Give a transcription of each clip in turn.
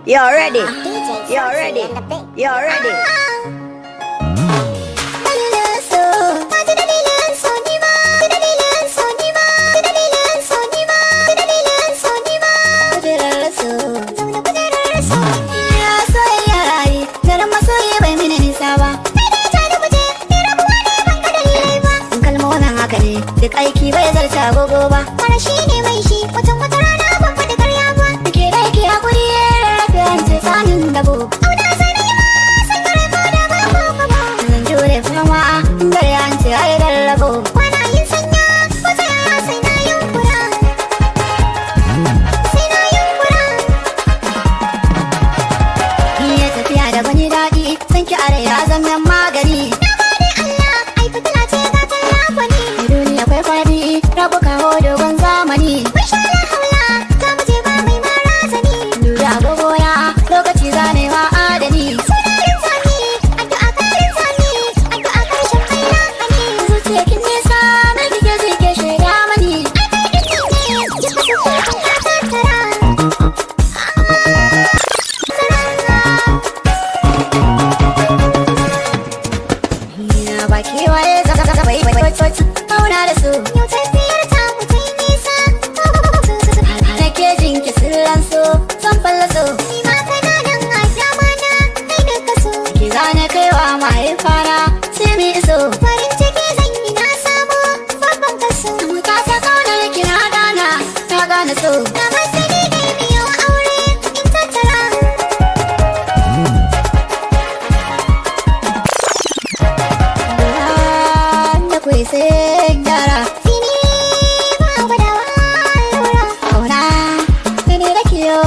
You're ready. You're ready. You're ready. Duk aiki bai zarta agogo ba, fara shi ne mai shi, watan wata rana ban faɗi karya ba. Dake da yake hakuri ya rarrafe an ce tsanin dabo. Auda sai na yi ma, sai kare ma da ba ko ba. Zan jure fama, dare an ce ai rarrabo. Kwana yin sanya, wata yara sai na yunkura. Sai na yunkura. Iya tafiya da bani daɗi, san ki are ya zama magani. Rabu kawo dogon zamani. Mun sha la haula, za mu je ba mai mara sani. Lura agogoya, lokaci zanewa adani. Sunayen sani, addu'a karin sani, addu'a karshen mai lahani. Zuciya kin nesa, na kike zike shaida mani. Ai kai din ne, ya kasu farkon ya tattara. Ina ba kewaye zaba bai kauna da su. Son fallaso ni ma kai na nan a zamana kai da kaso ki zane kaiwa mahaifana sai mu iso farin ciki zan yi na samu babban kaso mu ta sa kaunar ki na gana ta gane so na masani dai biyo aure in tattara da kuwa sai gyara sini ba gwadawa lura kauna ne da kiyo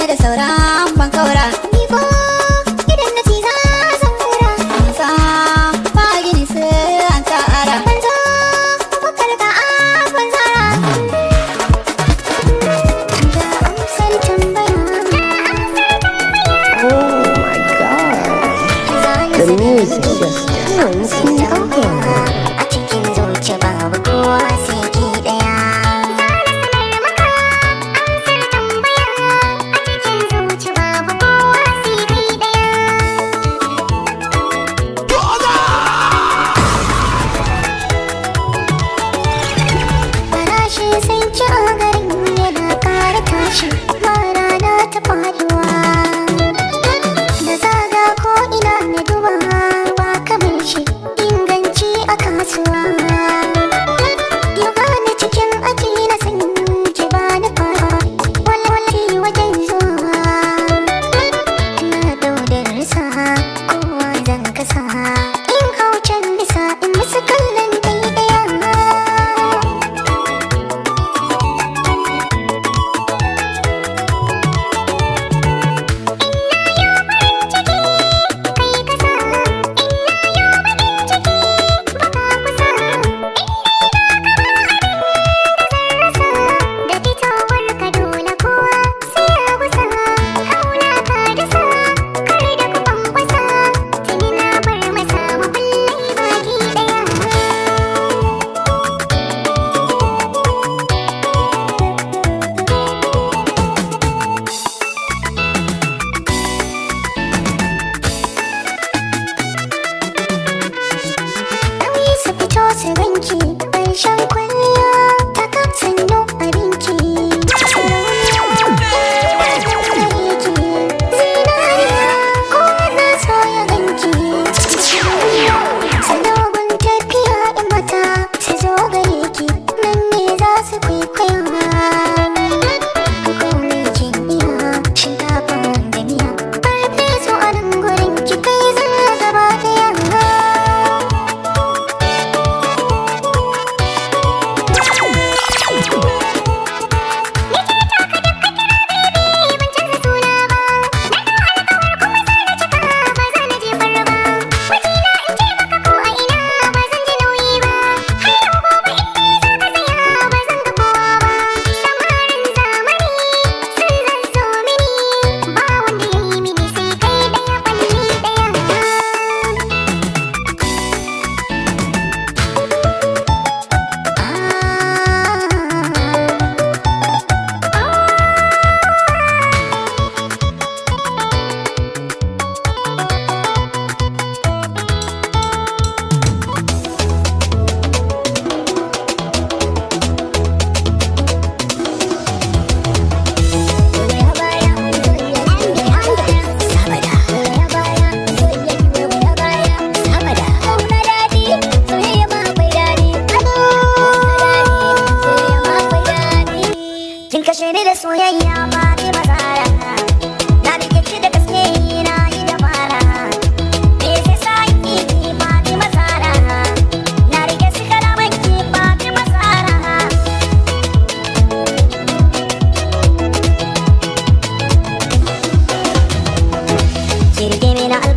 da sauran bankaura ni ko idan na ci za san kura sa ba gini sai an tsara banzo bakar ka abun zara da amsar tambaya. Oh my God. The music just turns me on. A cikin zuciya babu kowa sai ki daya. Da zaga ko ina na duba ba kamar shi inganci aka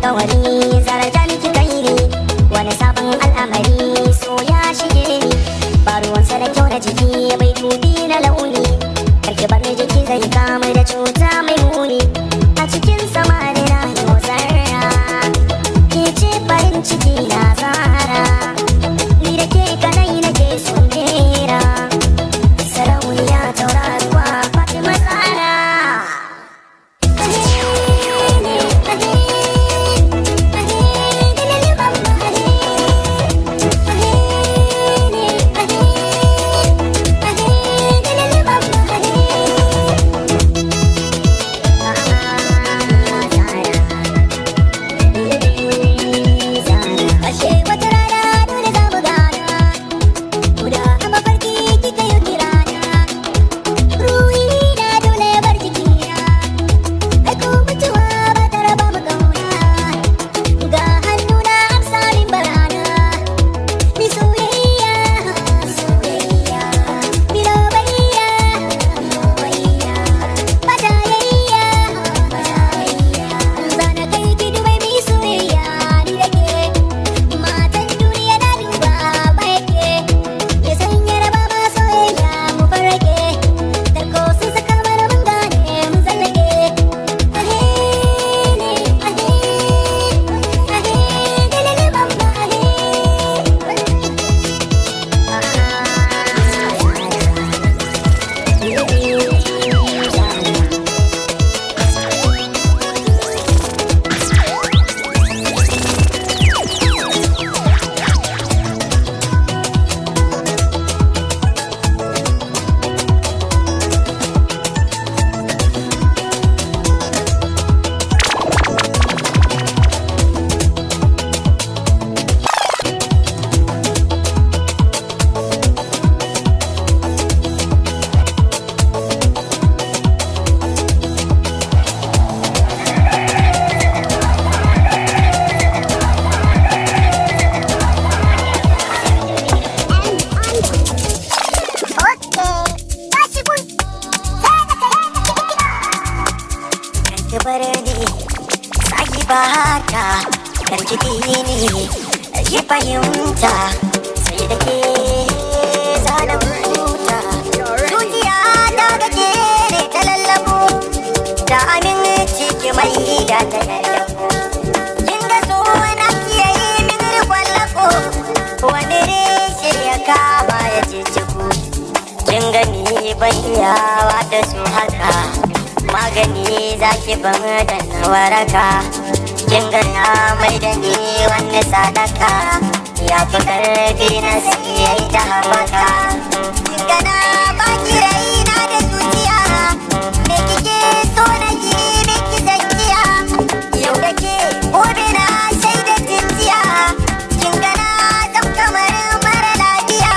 alkawari zarar ta miki kairi wani sabon al'amari so ya shige ni ba ruwansa da kyau na jiki bai dubi na launi karki bar ni jiki zai kama da cuta mai muni a cikin samari na yau zarra ke ce farin ciki na zara ni da ke kadai nake son jera sarauniya tauraruwa Fatima Zahra. Ki fahimta sai da ke zana huta zuciya ta gaje ne ta lallabo da aminci ki mai da ta lallabo kin ga so na kiye min rikon lako wani reshe ya kama ya ce ciku kin gani ban iyawa da su haka magani zaki ban da na waraka kin gana mai da ni wani sadaka ya fi karfi na siyai ta haɓaka kin gana baki raina da zuciya me kike so na yi miki zakiya yau da ke gobe na shaida jinjiya kin gana zam kamar mara lafiya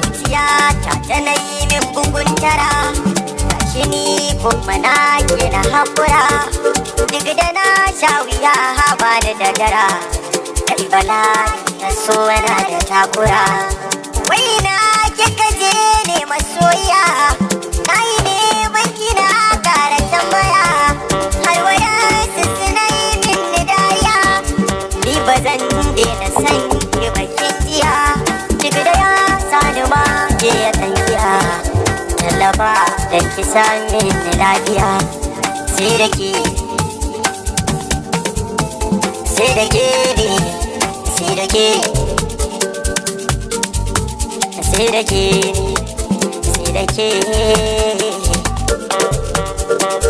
zuciya ta tana yi min bugun tara gashi ni kuma na ke na haƙura duk da na sha wuya haba da dagara kalbala na so na da takura wai na kika je ne masoya na yi ne banki na kara tambaya har waya su suna yi min ni dariya ni ba zan daina san ki bakin jiya duk da ya sani ma ke ya tankiya tallaba da ki sami ni lafiya sai da ke sai da ke ne sai da ke sai da ke sai da ke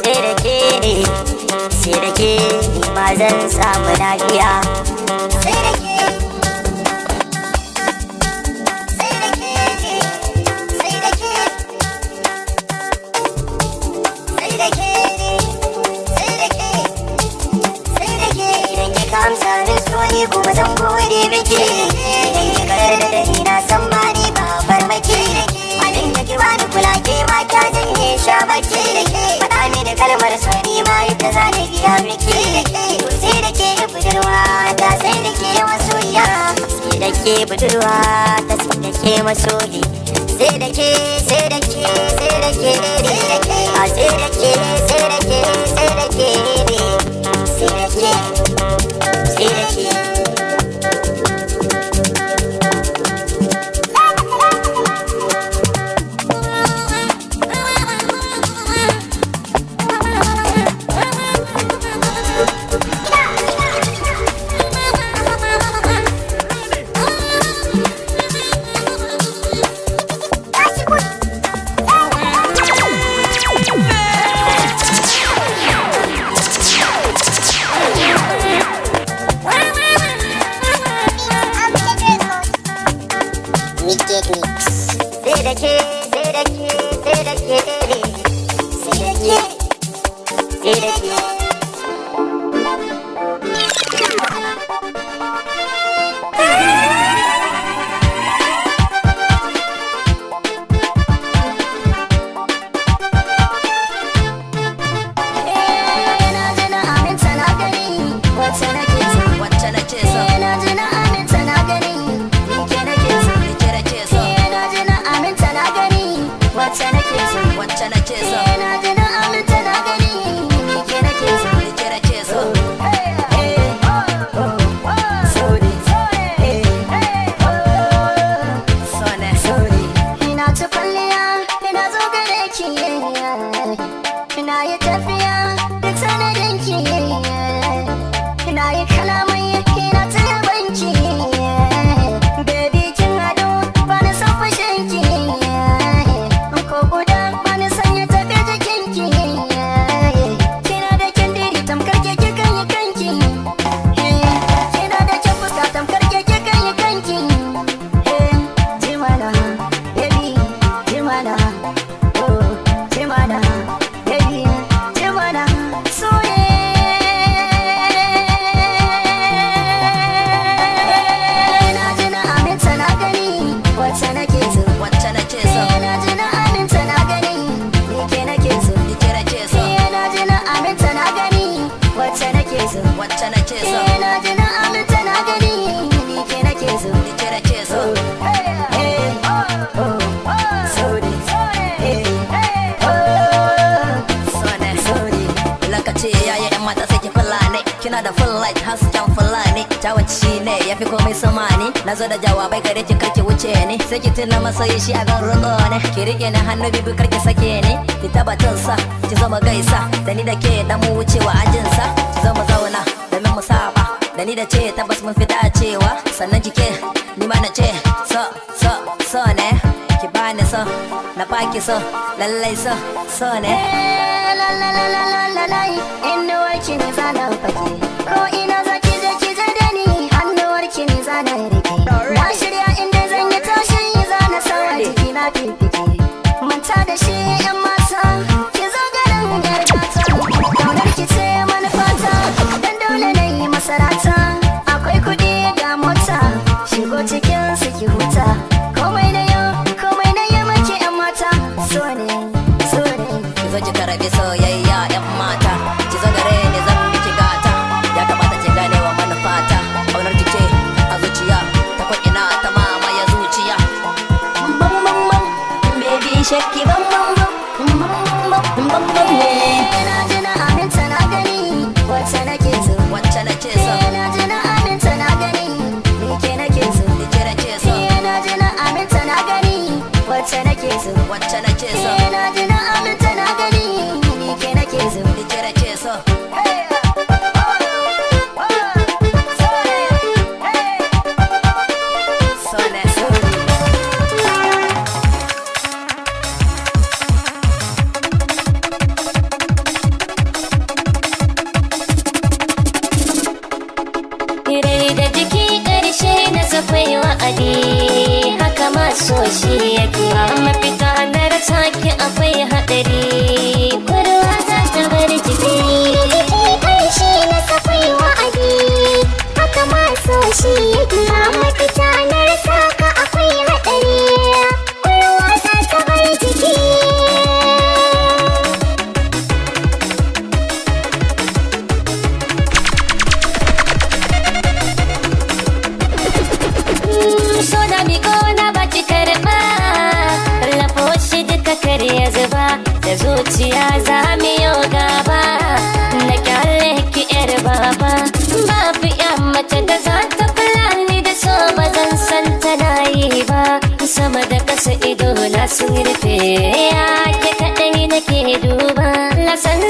sai da ke ne sai da ke ma zan samu lafiya sai da ke sai da ke ne sai da ke sai da ke ne sai da ke idan ki kamsa min soni kuma zan gode miki idan ki karar da ni na san ba ni ba farmaki abin da ki bani kula ke ma kya janye shabaki faɗa mini kalmar soni ma yadda za ni biya miki sai da ke budurwa ta sai da ke masoya sai da ke budurwa ta sai da ke masoyi sai da ke sai da ke sai da ke sai da ke sai da ke sai da ke sai da ke sai da ke da ke sai da ke sai da ke sai da ke sai da ke kina da full light hasken fulani tawaci ne yafi komai samani nazo da jawabai gare ki karki wuce ni sai ki tuna masoyi shi abin roƙo ne ki rike ni hannu bibi karki sake ni ki tabbatar sa ki zama gaisa da ni da ke dan mu wucewa ajin sa ki zama zauna da mu saba da ni da ce tabbas mun fi dacewa sannan kike ni ma na ce so ne ki bani so na baki so lallai so ne la la la la la la la innuwar ki ne zanen fake ko ina zaki je ki je da ni hannuwar ki ne zanen rike na shirya inda zan yi tashi zana sawa jiki na fifike manta da shi yan mata ki zo garin gargata kaunar ki ce manufata dan dole na yi masarata akwai kuɗi ga mota shigo cikin su ki huta komai na yau maki yan mata so ne ki zo ki karabi soyayya yan mata ki zo gare ni zan miki gata ya kamata ki gane wa manufata kaunar ki ce a zuciya ta ko ina ta mamaye zuciya baby shakki bam na ji na aminta na gani wacce nake so na ji na aminta na gani ni ke nake so na ji na aminta na gani wacce nake so na ji na aminta na gani ni ke nake so Rai da jiki ƙarshe na safai wa'adi haka maso shi yake mafita na rasa ki akwai haɗari kurwa za ta bar jiki ƙarshe na safai wa'adi haka maso shi yake mafita na rasa ka akwai haɗari kurwa za ta bar jiki so da miko na baki karɓa lafo shi duka kare ya zuba da zuciya za mu yi gaba na kyale ki yar baba babu yan mace da za ta kula ni da so ba zan san tana yi ba sama da kasa ido na sun rufe ya ke kaɗai nake duba lasan